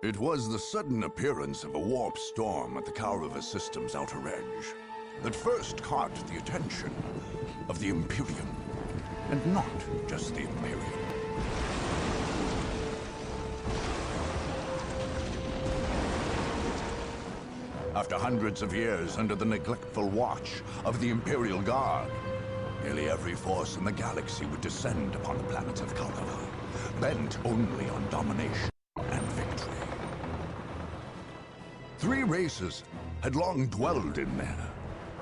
It was the sudden appearance of a warp storm at the Kaurava system's outer edge that first caught the attention of the Imperium. And not just the Imperium. After hundreds of years under the neglectful watch of the Imperial Guard, nearly every force in the galaxy would descend upon the planet of Kaurava, bent only on domination and victory. 3 races had long dwelled in there.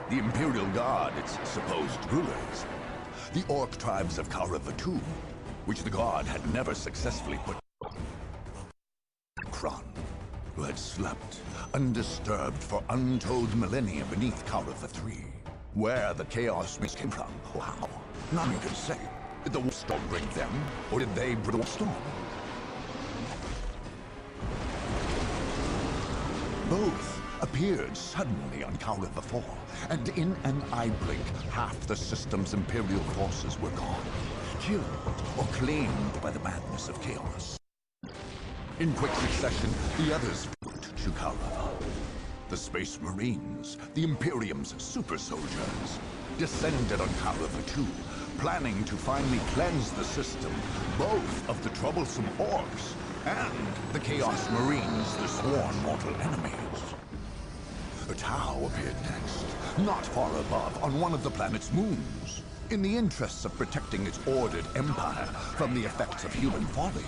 The Imperial Guard, its supposed rulers. The Orc tribes of Kaurava II, which the Guard had never successfully put Kron, who had slept undisturbed for untold millennia beneath Kaurava III. Where the Chaos Mist came from, wow, none can say. Did the warp storm bring them, or did they bring the warp storm? Both appeared suddenly on Kaurava IV, and in an eye blink, half the system's Imperial forces were gone, killed or claimed by the madness of chaos. In quick succession, the others fled to Kaurava. The Space Marines, the Imperium's super soldiers, descended on Kaurava II, planning to finally cleanse the system, both of the troublesome Orcs and the Chaos Marines, the sworn mortal enemies. The Tau appeared next, not far above, on one of the planet's moons, in the interests of protecting its ordered empire from the effects of human folly.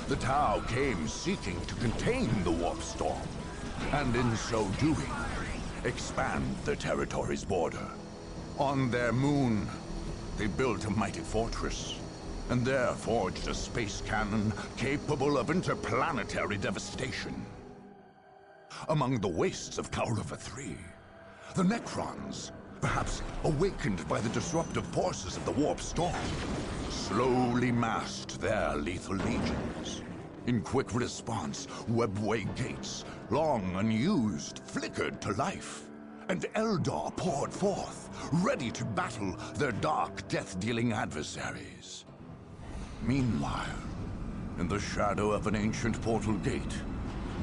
The Tau came seeking to contain the warp storm, and in so doing, expand their territory's border. On their moon, they built a mighty fortress, and there forged a space cannon capable of interplanetary devastation. Among the wastes of Kaurava III, the Necrons, perhaps awakened by the disruptive forces of the warp storm, slowly massed their lethal legions. In quick response, webway gates, long unused, flickered to life, and Eldar poured forth, ready to battle their dark, death-dealing adversaries. Meanwhile, in the shadow of an ancient portal gate,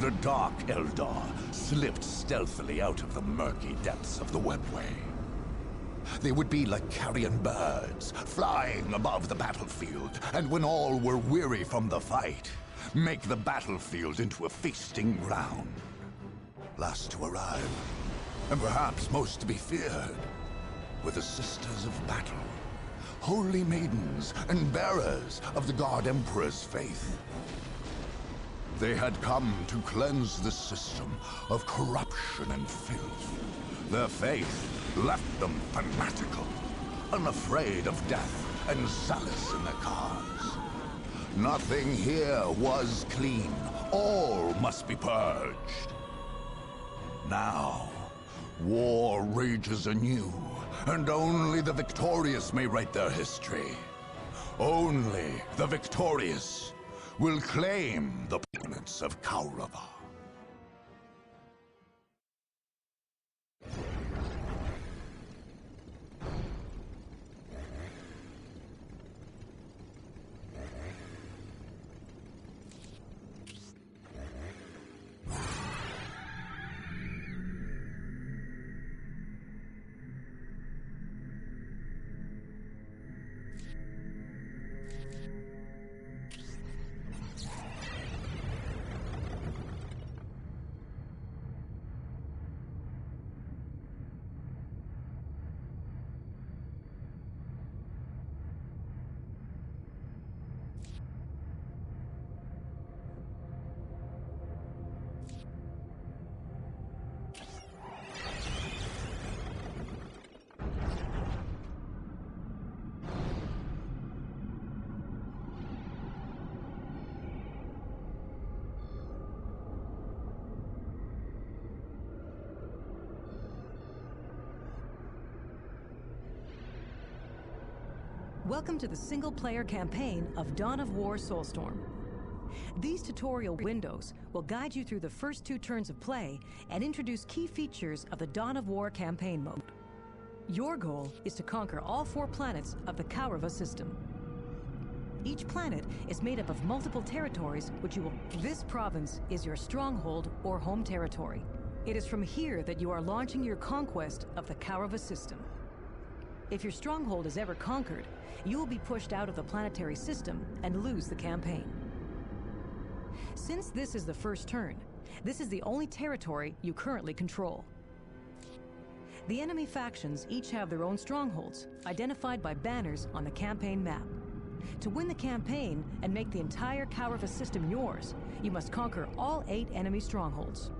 the Dark Eldar slipped stealthily out of the murky depths of the webway. They would be like carrion birds, flying above the battlefield, and when all were weary from the fight, make the battlefield into a feasting ground. Last to arrive, and perhaps most to be feared, were the Sisters of Battle, holy maidens and bearers of the God Emperor's faith. They had come to cleanse the system of corruption and filth. Their faith left them fanatical, unafraid of death and solace in their cause. Nothing here was clean. All must be purged. Now, war rages anew, and only the victorious may write their history. Only the victorious will claim the planets of Kaurava. Welcome to the single-player campaign of Dawn of War Soulstorm. These tutorial windows will guide you through the first 2 turns of play and introduce key features of the Dawn of War campaign mode. Your goal is to conquer all 4 planets of the Kaurava system. Each planet is made up of multiple territories which you will... This province is your stronghold or home territory. It is from here that you are launching your conquest of the Kaurava system. If your stronghold is ever conquered, you will be pushed out of the planetary system and lose the campaign. Since this is the first turn, this is the only territory you currently control. The enemy factions each have their own strongholds, identified by banners on the campaign map. To win the campaign and make the entire Kaurava system yours, you must conquer all 8 enemy strongholds.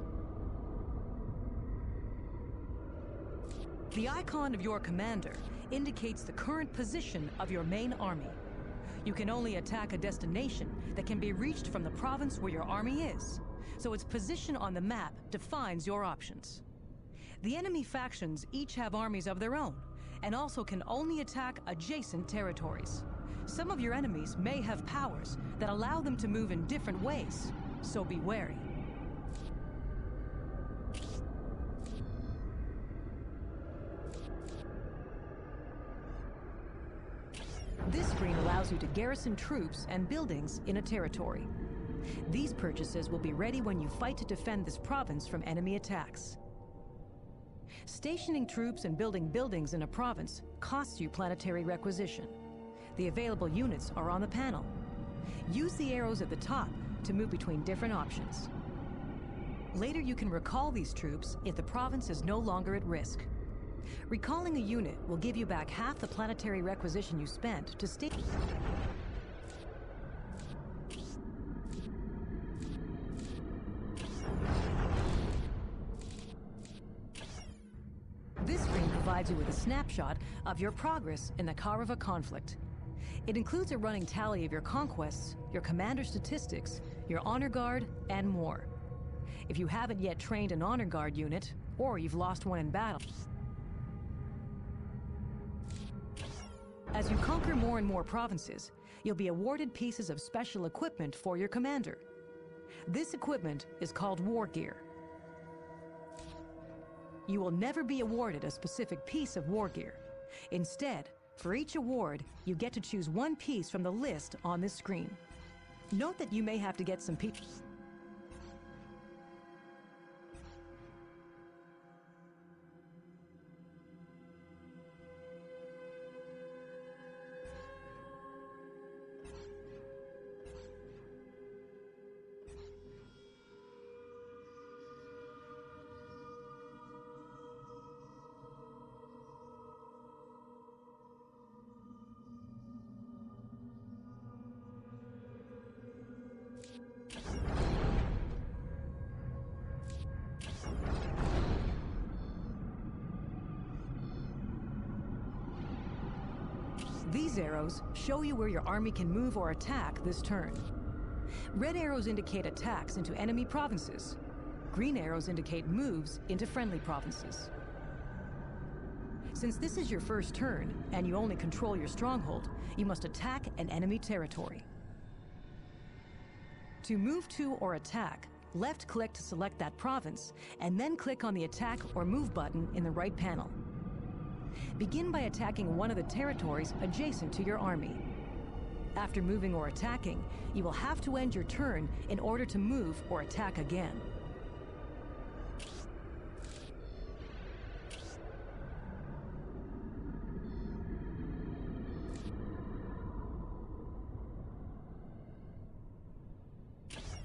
The icon of your commander indicates the current position of your main army. You can only attack a destination that can be reached from the province where your army is, so its position on the map defines your options. The enemy factions each have armies of their own, and also can only attack adjacent territories. Some of your enemies may have powers that allow them to move in different ways, so be wary. This screen allows you to garrison troops and buildings in a territory. These purchases will be ready when you fight to defend this province from enemy attacks. Stationing troops and building buildings in a province costs you planetary requisition. The available units are on the panel. Use the arrows at the top to move between different options. Later you can recall these troops if the province is no longer at risk. Recalling a unit will give you back half the planetary requisition you spent to stay. This screen provides you with a snapshot of your progress in the Kaurava conflict. It includes a running tally of your conquests, your commander statistics, your honor guard, and more. If you haven't yet trained an honor guard unit, or you've lost one in battle, as you conquer more and more provinces, you'll be awarded pieces of special equipment for your commander. This equipment is called war gear. You will never be awarded a specific piece of war gear. Instead, for each award, you get to choose one piece from the list on this screen. Note that you may have to get some pieces. These arrows show you where your army can move or attack this turn. Red arrows indicate attacks into enemy provinces. Green arrows indicate moves into friendly provinces. Since this is your first turn, and you only control your stronghold, you must attack an enemy territory. To move to or attack, left-click to select that province, and then click on the Attack or Move button in the right panel. Begin by attacking one of the territories adjacent to your army. After moving or attacking, you will have to end your turn in order to move or attack again.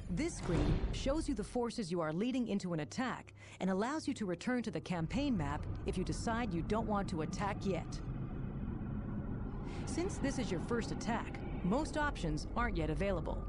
This screen shows you the forces you are leading into an attack and allows you to return to the campaign map if you decide you don't want to attack yet. Since this is your first attack, most options aren't yet available.